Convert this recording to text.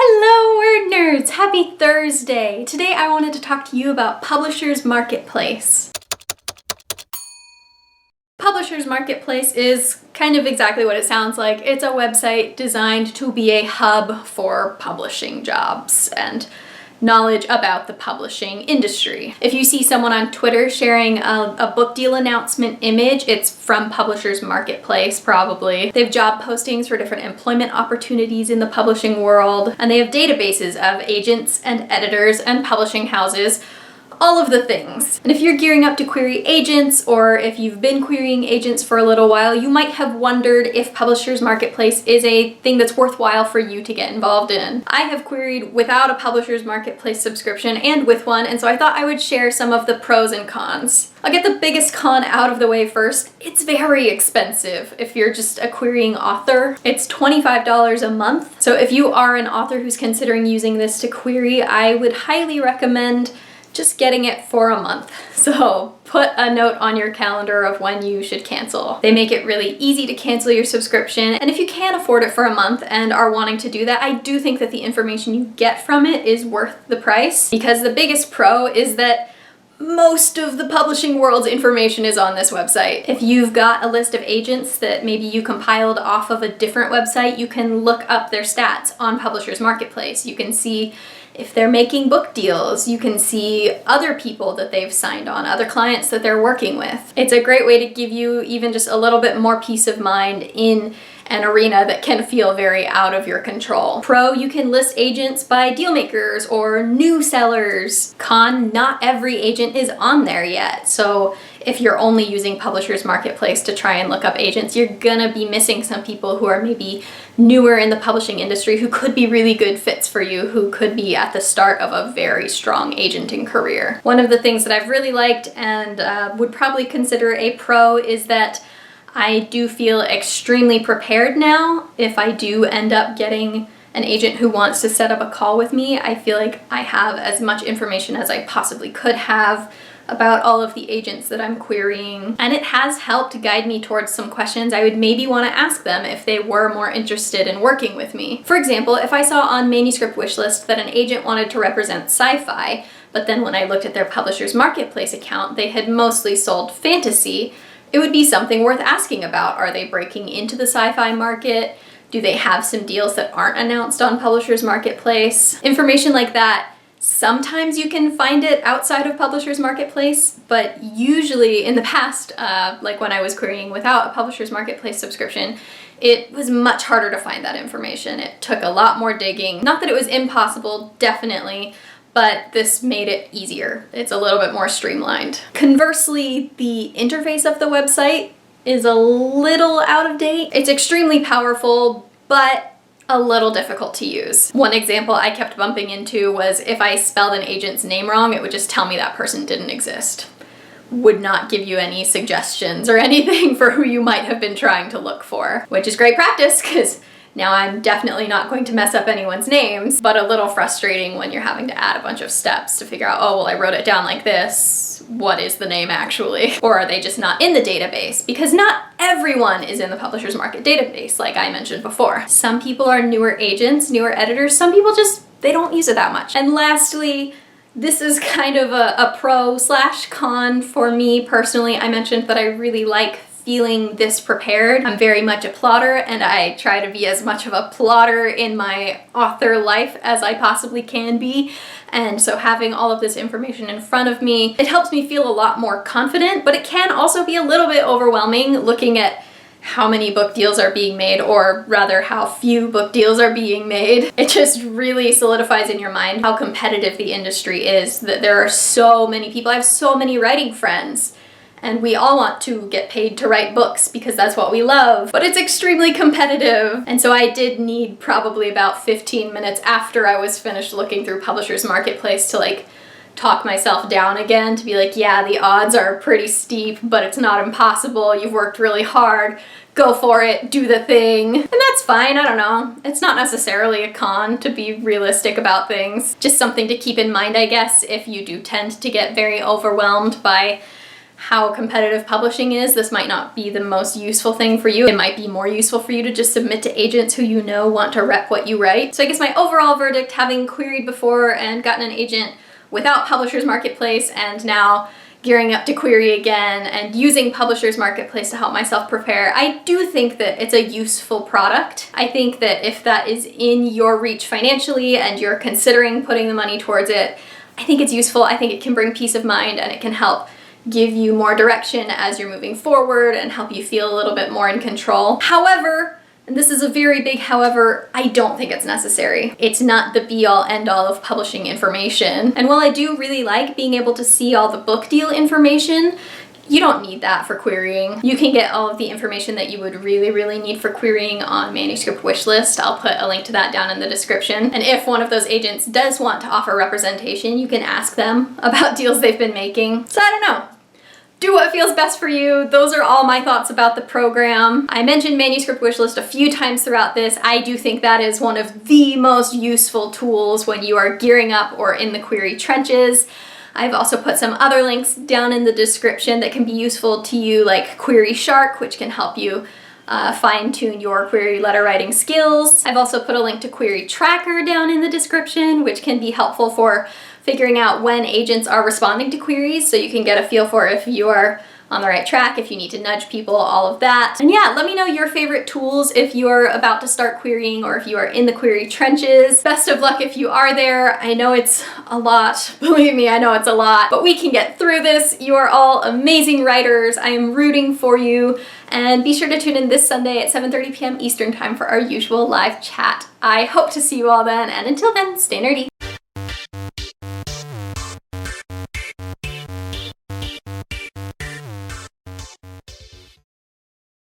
Hello, word nerds! Happy Thursday! Today I wanted to talk to you about Publishers Marketplace. Publishers Marketplace is kind of exactly what it sounds like. It's a website designed to be a hub for publishing jobs and knowledge about the publishing industry. If you see someone on Twitter sharing a book deal announcement image, it's from Publishers Marketplace probably. They have job postings for different employment opportunities in the publishing world, and they have databases of agents and editors and publishing houses, all of the things. And if you're gearing up to query agents, or if you've been querying agents for a little while, you might have wondered if Publishers Marketplace is a thing that's worthwhile for you to get involved in. I have queried without a Publishers Marketplace subscription and with one, and so I thought I would share some of the pros and cons. I'll get the biggest con out of the way first. It's very expensive if you're just a querying author. It's $25 a month. So if you are an author who's considering using this to query, I would highly recommend just getting it for a month. So put a note on your calendar of when you should cancel. They make it really easy to cancel your subscription, and if you can afford it for a month and are wanting to do that, I do think that the information you get from it is worth the price, because the biggest pro is that most of the publishing world's information is on this website. If you've got a list of agents that maybe you compiled off of a different website, you can look up their stats on Publishers Marketplace. You can see if they're making book deals. You can see other people that they've signed on, other clients that they're working with. It's a great way to give you even just a little bit more peace of mind in an arena that can feel very out of your control. Pro, you can list agents by Dealmakers or new sellers. Con, not every agent is on there yet. So if you're only using Publishers Marketplace to try and look up agents, you're gonna be missing some people who are maybe newer in the publishing industry who could be really good fits for you, who could be at the start of a very strong agenting career. One of the things that I've really liked and would probably consider a pro is that I do feel extremely prepared now. If I do end up getting an agent who wants to set up a call with me, I feel like I have as much information as I possibly could have about all of the agents that I'm querying. And it has helped guide me towards some questions I would maybe want to ask them if they were more interested in working with me. For example, if I saw on Manuscript Wishlist that an agent wanted to represent sci-fi, but then when I looked at their Publishers Marketplace account, they had mostly sold fantasy, it would be something worth asking about. Are they breaking into the sci-fi market? Do they have some deals that aren't announced on Publishers Marketplace? Information like that, sometimes you can find it outside of Publishers Marketplace, but usually in the past, like when I was querying without a Publishers Marketplace subscription, it was much harder to find that information. It took a lot more digging. Not that it was impossible, definitely, but this made it easier. It's a little bit more streamlined. Conversely, the interface of the website is a little out of date. It's extremely powerful, but a little difficult to use. One example I kept bumping into was if I spelled an agent's name wrong, it would just tell me that person didn't exist. Would not give you any suggestions or anything for who you might have been trying to look for, which is great practice because now I'm definitely not going to mess up anyone's names, but a little frustrating when you're having to add a bunch of steps to figure out, oh, well, I wrote it down like this. What is the name actually? Or are they just not in the database? Because not everyone is in the Publishers Market database, like I mentioned before. Some people are newer agents, newer editors. Some people just, they don't use it that much. And lastly, this is kind of a pro/con for me personally. I mentioned that I really like feeling this prepared. I'm very much a plotter, and I try to be as much of a plotter in my author life as I possibly can be. And so having all of this information in front of me, it helps me feel a lot more confident, but it can also be a little bit overwhelming looking at how many book deals are being made, or rather how few book deals are being made. It just really solidifies in your mind how competitive the industry is, that there are so many people. I have so many writing friends, and we all want to get paid to write books because that's what we love, but it's extremely competitive. And so I did need probably about 15 minutes after I was finished looking through Publishers Marketplace to talk myself down again, to be like, yeah, the odds are pretty steep, but it's not impossible. You've worked really hard. Go for it, do the thing. And that's fine, I don't know. It's not necessarily a con to be realistic about things. Just something to keep in mind, I guess, if you do tend to get very overwhelmed by how competitive publishing is, this might not be the most useful thing for you. It might be more useful for you to just submit to agents who you know want to rep what you write. So I guess my overall verdict, having queried before and gotten an agent without Publishers Marketplace and now gearing up to query again and using Publishers Marketplace to help myself prepare, I do think that it's a useful product. I think that if that is in your reach financially and you're considering putting the money towards it, I think it's useful. I think it can bring peace of mind and it can help give you more direction as you're moving forward and help you feel a little bit more in control. However, and this is a very big however, I don't think it's necessary. It's not the be-all end-all of publishing information. And while I do really like being able to see all the book deal information, you don't need that for querying. You can get all of the information that you would really need for querying on Manuscript Wishlist. I'll put a link to that down in the description. And if one of those agents does want to offer representation, you can ask them about deals they've been making. So I don't know. Do what feels best for you. Those are all my thoughts about the program. I mentioned Manuscript Wishlist a few times throughout this. I do think that is one of the most useful tools when you are gearing up or in the query trenches. I've also put some other links down in the description that can be useful to you, like Query Shark, which can help you fine-tune your query letter writing skills. I've also put a link to Query Tracker down in the description, which can be helpful for figuring out when agents are responding to queries, so you can get a feel for if you are on the right track, if you need to nudge people, all of that. And yeah, let me know your favorite tools if you're about to start querying or if you are in the query trenches. Best of luck if you are there. I know it's a lot. Believe me, I know it's a lot, but we can get through this. You are all amazing writers. I am rooting for you. And be sure to tune in this Sunday at 7:30 p.m. Eastern Time for our usual live chat. I hope to see you all then, and until then, stay nerdy.